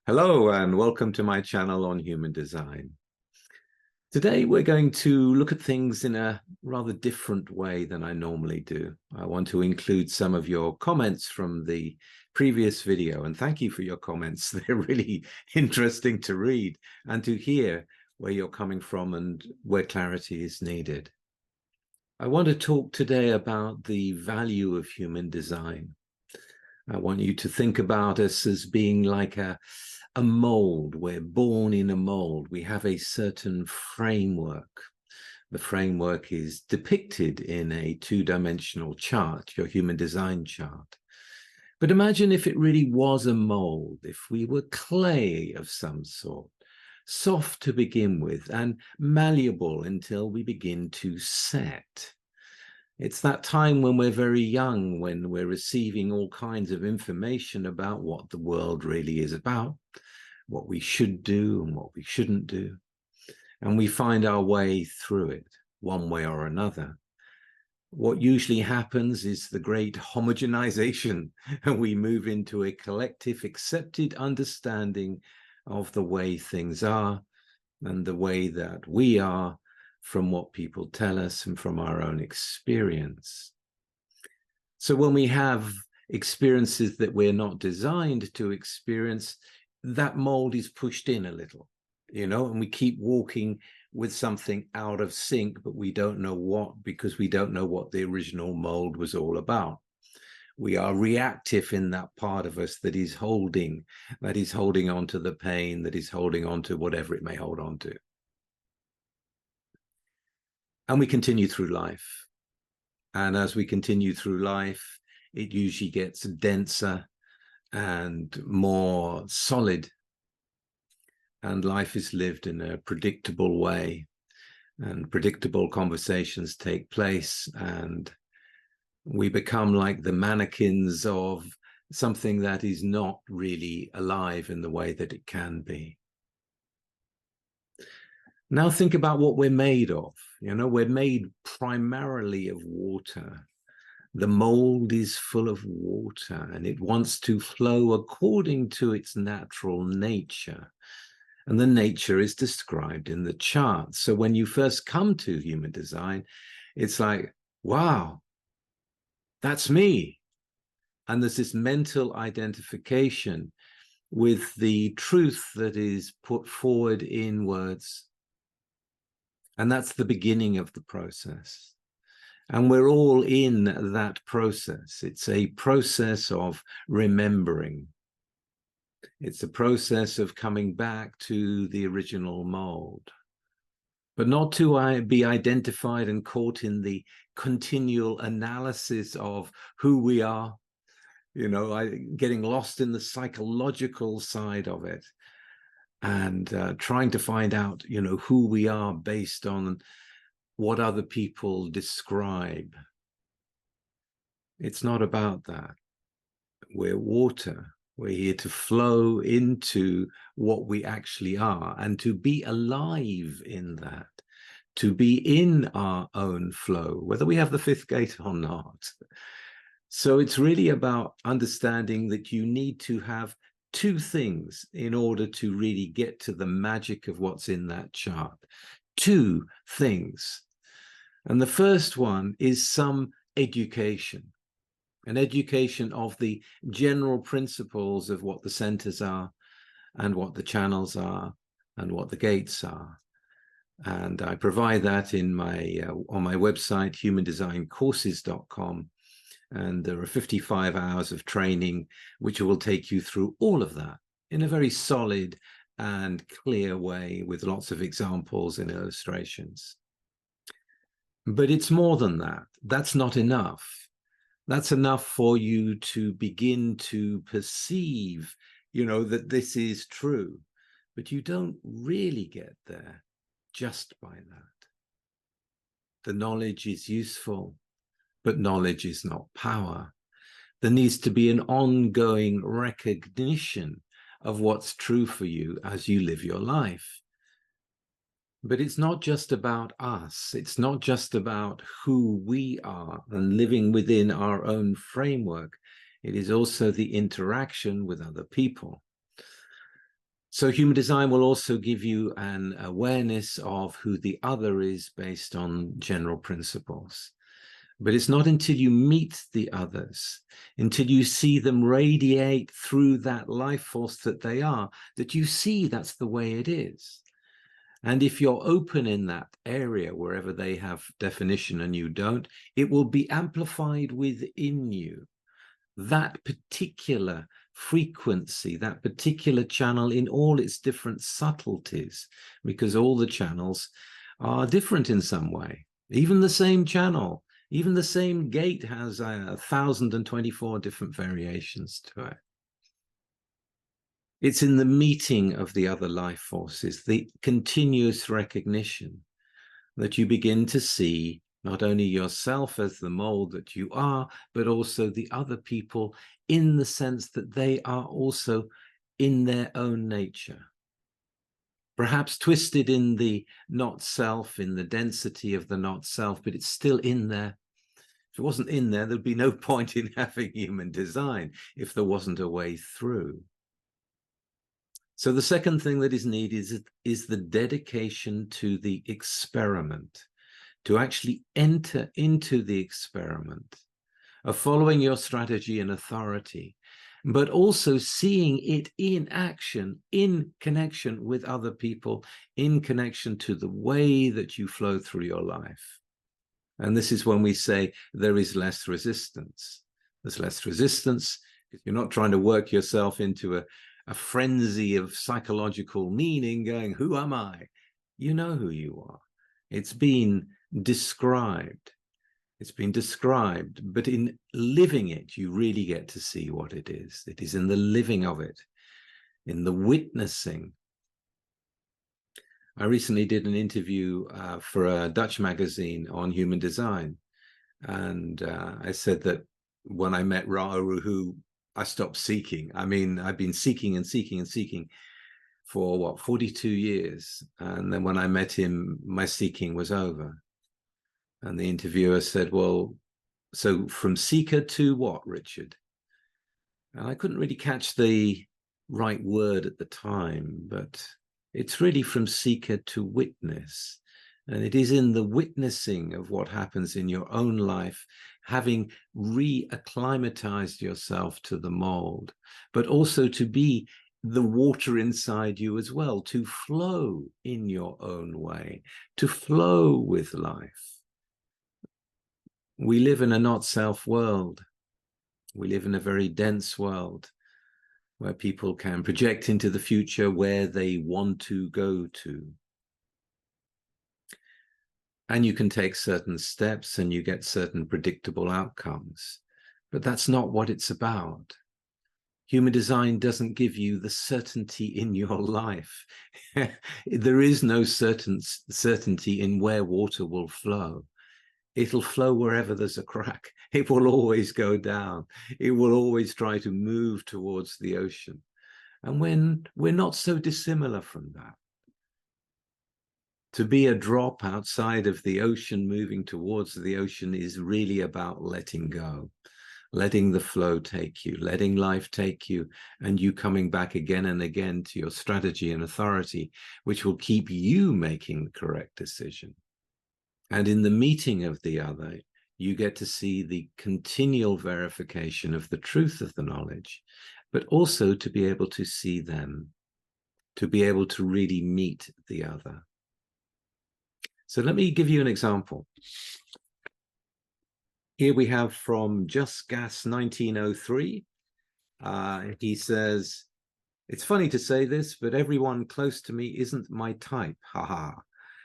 Hello and welcome to my channel on human design. Today we're going to look at things in a rather different way than I normally do. I want to include some of your comments from the previous video, and thank you for your comments. They're really interesting to read and to hear where you're coming from and where clarity is needed. I want to talk today about the value of human design. I want you to think about us as being like a mold. We're born in a mold. We have a certain framework. The framework is depicted in a two-dimensional chart, your human design chart. But imagine if it really was a mold, if we were clay of some sort, soft to begin with and malleable until we begin to set. It's that time when we're very young, when we're receiving all kinds of information about what the world really is about, what we should do and what we shouldn't do. And we find our way through it, one way or another. What usually happens is the great homogenization, and we move into a collective accepted understanding of the way things are and the way that we are, from what people tell us and from our own experience. So when we have experiences that we're not designed to experience, that mold is pushed in a little, and we keep walking with something out of sync, but we don't know what, because we don't know what the original mold was all about. We are reactive in that part of us that is holding on to the pain, that is holding on to whatever it may hold on to. And we continue through life. And as we continue through life, it usually gets denser and more solid. And life is lived in a predictable way. And predictable conversations take place. And we become like the mannequins of something that is not really alive in the way that it can be. Now think about what we're made of. We're made primarily of water. The mold is full of water and it wants to flow according to its natural nature. And the nature is described in the chart. So when you first come to human design, it's like, wow, that's me. And there's this mental identification with the truth that is put forward in words. And that's the beginning of the process. And we're all in that process. It's a process of remembering. It's a process of coming back to the original mold, but not to be identified and caught in the continual analysis of who we are, getting lost in the psychological side of it. And trying to find out, who we are based on what other people describe. It's not about that. We're water. We're here to flow into what we actually are and to be alive in that, to be in our own flow, whether we have the fifth gate or not. So it's really about understanding that you need to have two things in order to really get to the magic of what's in that chart. Two things. And the first one is some education, an education of the general principles of what the centers are and what the channels are and what the gates are. And I provide that in my on my website, humandesigncourses.com. And there are 55 hours of training, which will take you through all of that in a very solid and clear way with lots of examples and illustrations. But it's more than that. That's not enough. That's enough for you to begin to perceive, that this is true. But you don't really get there just by that. The knowledge is useful, but knowledge is not power. There needs to be an ongoing recognition of what's true for you as you live your life. But it's not just about us. It's not just about who we are and living within our own framework. It is also the interaction with other people. So human design will also give you an awareness of who the other is based on general principles. But it's not until you meet the others, until you see them radiate through that life force that they are, that you see that's the way it is. And if you're open in that area, wherever they have definition and you don't, it will be amplified within you. That particular frequency, that particular channel in all its different subtleties, because all the channels are different in some way. Even the same channel, even the same gate has 1,024 different variations to it. It's in the meeting of the other life forces, the continuous recognition, that you begin to see not only yourself as the mold that you are, but also the other people in the sense that they are also in their own nature. Perhaps twisted in the not self, in the density of the not self, but it's still in there. If it wasn't in there, there'd be no point in having human design if there wasn't a way through. So the second thing that is needed is the dedication to the experiment, to actually enter into the experiment of following your strategy and authority, but also seeing it in action, in connection with other people, in connection to the way that you flow through your life. And this is when we say there is less resistance. There's less resistance because you're not trying to work yourself into a frenzy of psychological meaning going, who am I? You know who you are. It's been described. It's been described, but in living it, you really get to see what it is. It is in the living of it, in the witnessing. I recently did an interview for a Dutch magazine on human design. And I said that when I met Ra-Uru, I stopped seeking. I mean, I've been seeking and seeking and seeking for what, 42 years. And then when I met him, my seeking was over. And the interviewer said, well, so from seeker to what, Richard? And I couldn't really catch the right word at the time, but it's really from seeker to witness. And it is in the witnessing of what happens in your own life, having re-acclimatized yourself to the mold, but also to be the water inside you as well, to flow in your own way, to flow with life. We live in a not-self world. We live in a very dense world where people can project into the future where they want to go to. And you can take certain steps and you get certain predictable outcomes. But that's not what it's about. Human design doesn't give you the certainty in your life. There is no certainty in where water will flow. It'll flow wherever there's a crack. It will always go down. It will always try to move towards the ocean. And when we're not so dissimilar from that. To be a drop outside of the ocean, moving towards the ocean, is really about letting go, letting the flow take you, letting life take you, and you coming back again and again to your strategy and authority, which will keep you making the correct decision. And in the meeting of the other, you get to see the continual verification of the truth of the knowledge, but also to be able to see them, to be able to really meet the other. So let me give you an example. Here we have from Just Gas 1903. He says, it's funny to say this, but everyone close to me isn't my type, haha.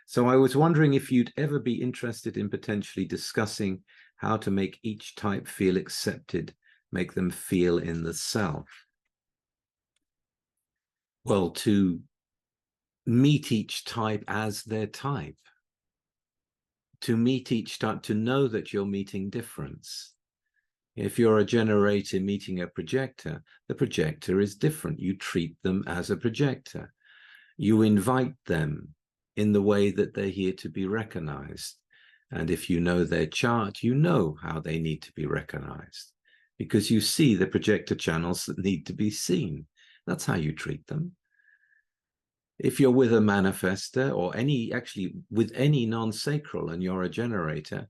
So I was wondering if you'd ever be interested in potentially discussing how to make each type feel accepted, make them feel in the self. Well, to meet each type as their type. To meet each type, to know that you're meeting difference. If you're a generator meeting a projector, the projector is different. You treat them as a projector. You invite them in the way that they're here to be recognized. And if you know their chart, you know how they need to be recognized because you see the projector channels that need to be seen. That's how you treat them. If you're with a manifester or actually with any non-sacral and you're a generator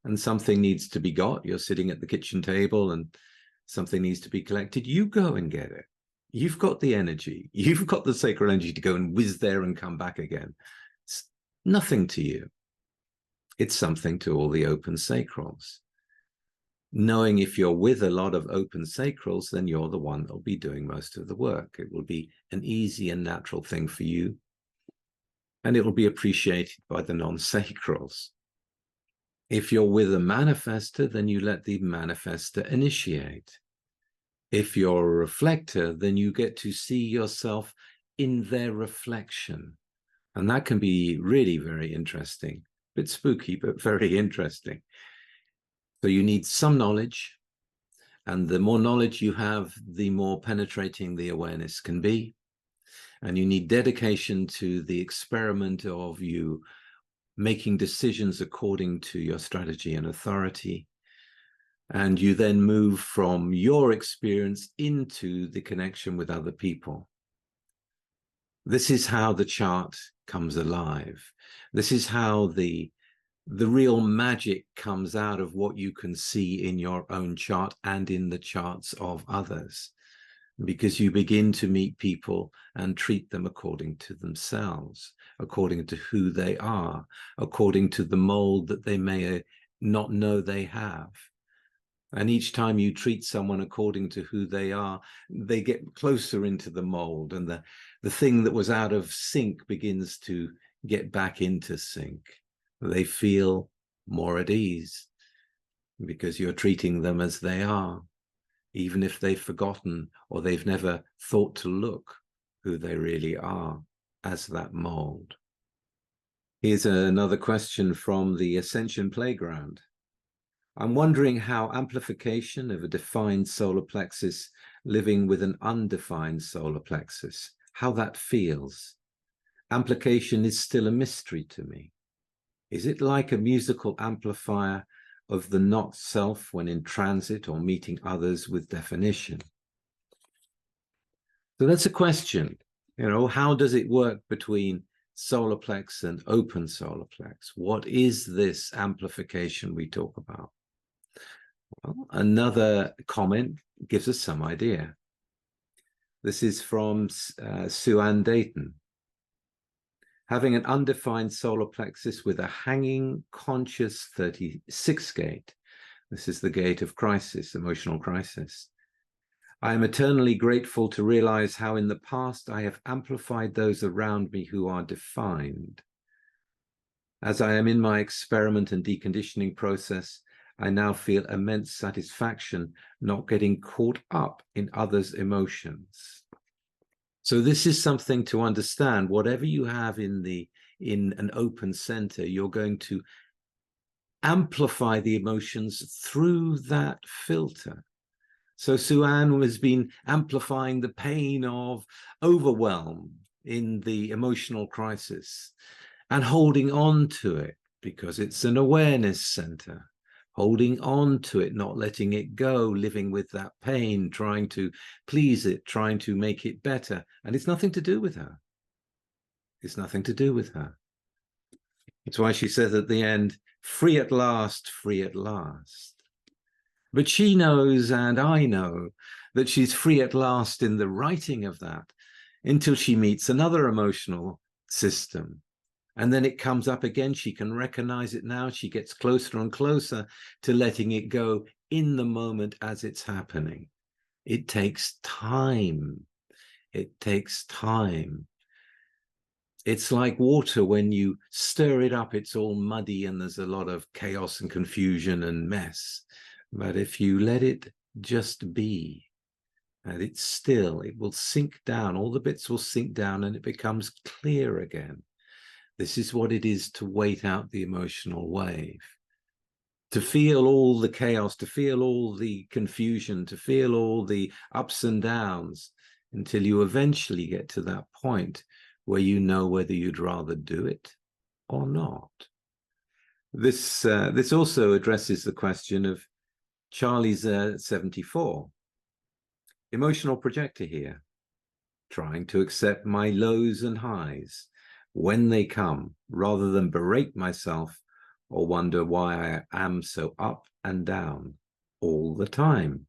and something needs to be got, you're sitting at the kitchen table and something needs to be collected, you go and get it. You've got the energy. You've got the sacral energy to go and whiz there and come back again. It's nothing to you. It's something to all the open sacrals. Knowing if you're with a lot of open sacrals, then you're the one that'll be doing most of the work. It will be an easy and natural thing for you, and it will be appreciated by the non-sacrals. If you're with a manifester, then you let the manifester initiate. If you're a reflector, then you get to see yourself in their reflection. And that can be really very interesting. A bit spooky, but very interesting. So you need some knowledge, and the more knowledge you have, the more penetrating the awareness can be. And you need dedication to the experiment of you making decisions according to your strategy and authority. And you then move from your experience into the connection with other people. This is how the chart comes alive. This is how the real magic comes out of what you can see in your own chart and in the charts of others, because you begin to meet people and treat them according to themselves, according to who they are, according to the mold that they may not know they have. And each time you treat someone according to who they are, they get closer into the mold, and the thing that was out of sync begins to get back into sync. They feel more at ease because you're treating them as they are, even if they've forgotten or they've never thought to look who they really are as that mold. Here's another question from the Ascension Playground. I'm wondering how amplification of a defined solar plexus living with an undefined solar plexus, how that feels. Amplification is still a mystery to me. Is it like a musical amplifier of the not self when in transit or meeting others with definition? So that's a question. How does it work between solar plex and open solar plex? What is this amplification we talk about? Well, another comment gives us some idea. This is from Sue-Ann Dayton. Having an undefined solar plexus with a hanging conscious 36 gate. This is the gate of crisis, emotional crisis. I am eternally grateful to realize how in the past I have amplified those around me who are defined. As I am in my experiment and deconditioning process, I now feel immense satisfaction not getting caught up in others' emotions. So this is something to understand. Whatever you have in an open center, you're going to amplify the emotions through that filter. So Sue-Ann has been amplifying the pain of overwhelm in the emotional crisis and holding on to it because it's an awareness center. Holding on to it, not letting it go, living with that pain, trying to please it, trying to make it better. And it's nothing to do with her. It's nothing to do with her. It's why she says at the end, free at last, free at last. But she knows, and I know, that she's free at last in the writing of that until she meets another emotional system. And then it comes up again. She can recognize it now. She gets closer and closer to letting it go in the moment as it's happening. It takes time. It takes time. It's like water. When you stir it up, it's all muddy and there's a lot of chaos and confusion and mess. But if you let it just be, and it's still, it will sink down. All the bits will sink down and it becomes clear again. This is what it is to wait out the emotional wave, to feel all the chaos, to feel all the confusion, to feel all the ups and downs until you eventually get to that point where you know whether you'd rather do it or not. This also addresses the question of Charlie's 74. Emotional projector here. trying to accept my lows and highs when they come, rather than berate myself or wonder why I am so up and down all the time.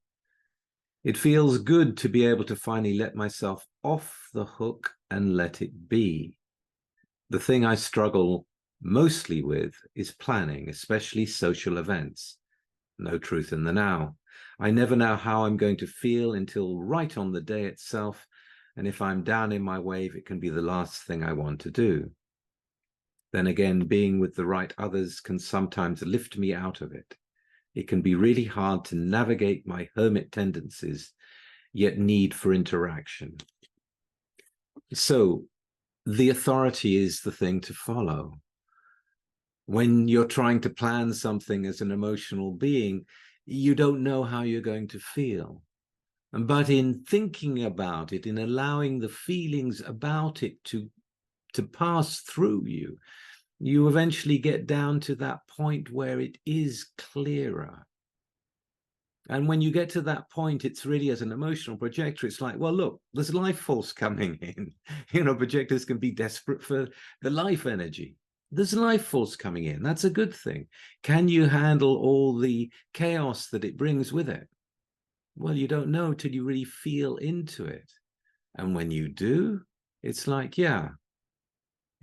It feels good to be able to finally let myself off the hook and let it be. The thing I struggle mostly with is planning, especially social events. No truth in the now. I never know how I'm going to feel until right on the day itself, and if I'm down in my wave, it can be the last thing I want to do. Then again, being with the right others can sometimes lift me out of it. It can be really hard to navigate my hermit tendencies, yet need for interaction. So the authority is the thing to follow. When you're trying to plan something as an emotional being, you don't know how you're going to feel. But in thinking about it, in allowing the feelings about it to pass through you, you eventually get down to that point where it is clearer. And when you get to that point, it's really, as an emotional projector, it's like, well, look, there's life force coming in. Projectors can be desperate for the life energy. There's life force coming in. That's a good thing. Can you handle all the chaos that it brings with it? Well, you don't know till you really feel into it. And when you do, it's like, yeah,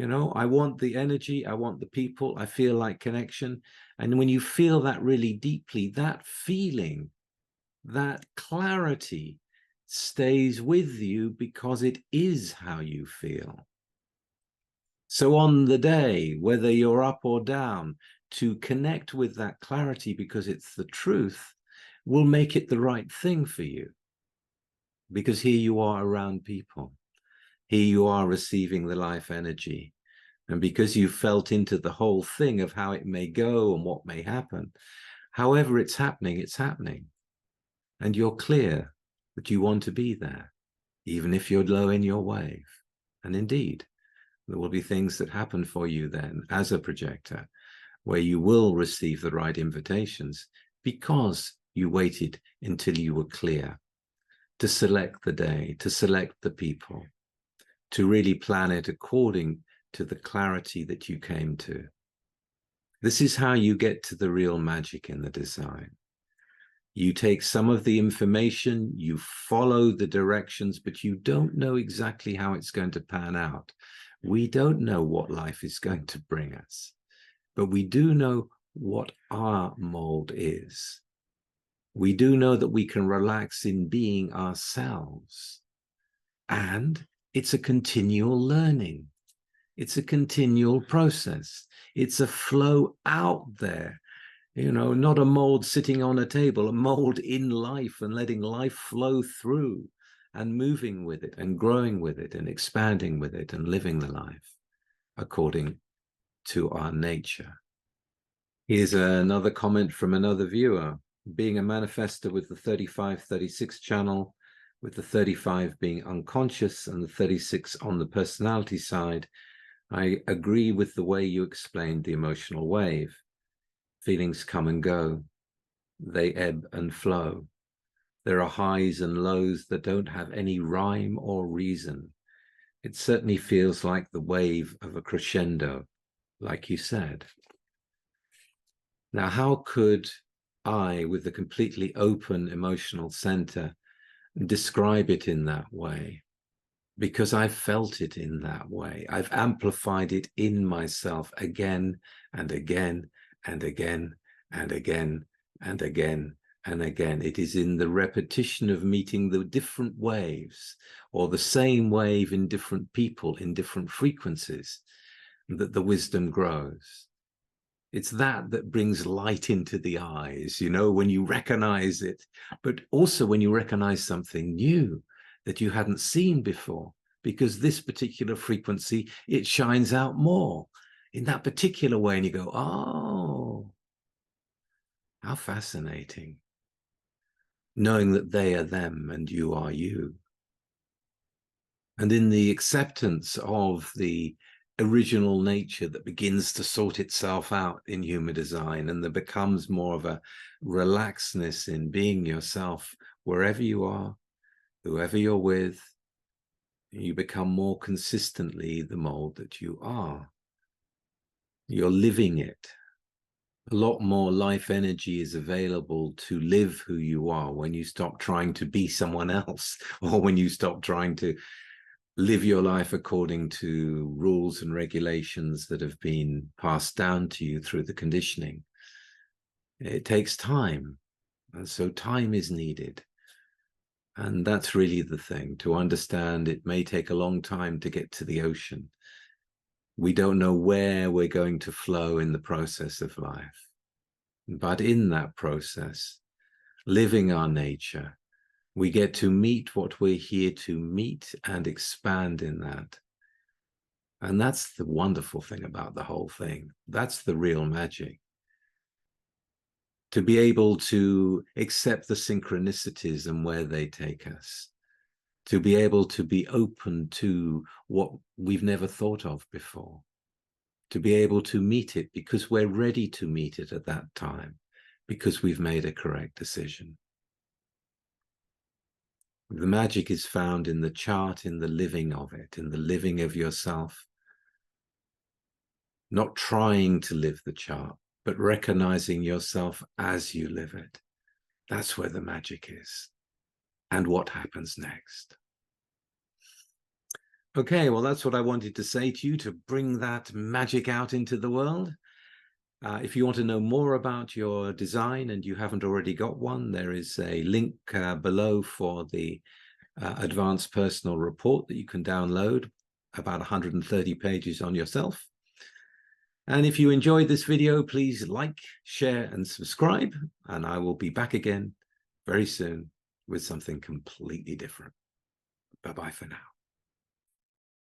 I want the energy, I want the people, I feel like connection. And when you feel that really deeply, that feeling, that clarity stays with you because it is how you feel. So on the day, whether you're up or down, to connect with that clarity because it's the truth will make it the right thing for you. Because here you are around people. Here you are receiving the life energy. And because you felt into the whole thing of how it may go and what may happen, however it's happening, it's happening. And you're clear that you want to be there, even if you're low in your wave. And indeed, there will be things that happen for you then as a projector, where you will receive the right invitations because you waited until you were clear to select the day, to select the people, to really plan it according to the clarity that you came to. This is how you get to the real magic in the design. You take some of the information, you follow the directions, but you don't know exactly how it's going to pan out. We don't know what life is going to bring us, but we do know what our mold is. We do know that we can relax in being ourselves. And it's a continual learning. It's a continual process. It's a flow out there. Not a mold sitting on a table, a mold in life and letting life flow through and moving with it and growing with it and expanding with it and living the life according to our nature. Here's another comment from another viewer. Being a manifestor with the 35-36 channel, with the 35 being unconscious and the 36 on the personality side, I agree with the way you explained the emotional wave. Feelings come and go. They ebb and flow. There are highs and lows that don't have any rhyme or reason. It certainly feels like the wave of a crescendo, like you said. Now, how could I, with a completely open emotional center, describe it in that way? Because I've felt it in that way. I've amplified it in myself again and again and again and again and again and again. It is in the repetition of meeting the different waves, or the same wave in different people in different frequencies, that the wisdom grows. It's that brings light into the eyes, when you recognize it, but also when you recognize something new that you hadn't seen before, because this particular frequency, it shines out more in that particular way. And you go, oh, how fascinating. Knowing that they are them and you are you. And in the acceptance of the original nature that begins to sort itself out in human design, and there becomes more of a relaxedness in being yourself wherever you are, whoever you're with, You become more consistently the mold that you are. You're living it. A lot more life energy is available to live who you are when you stop trying to be someone else, or when you stop trying to live your life according to rules and regulations that have been passed down to you through the conditioning. It takes time, and so time is needed. And that's really the thing, to understand it may take a long time to get to the ocean. We don't know where we're going to flow in the process of life. But in that process, living our nature, we get to meet what we're here to meet and expand in that. And that's the wonderful thing about the whole thing. That's the real magic. To be able to accept the synchronicities and where they take us. To be able to be open to what we've never thought of before. To be able to meet it because we're ready to meet it at that time, because we've made a correct decision. The magic is found in the chart, in the living of it, in the living of yourself. Not trying to live the chart, but recognizing yourself as you live it. That's where the magic is. And what happens next. Okay, well, that's what I wanted to say to you, to bring that magic out into the world. If you want to know more about your design and you haven't already got one, there is a link below for the advanced personal report that you can download, about 130 pages on yourself. And if you enjoyed this video, please like, share, and subscribe. And I will be back again very soon with something completely different. Bye-bye for now.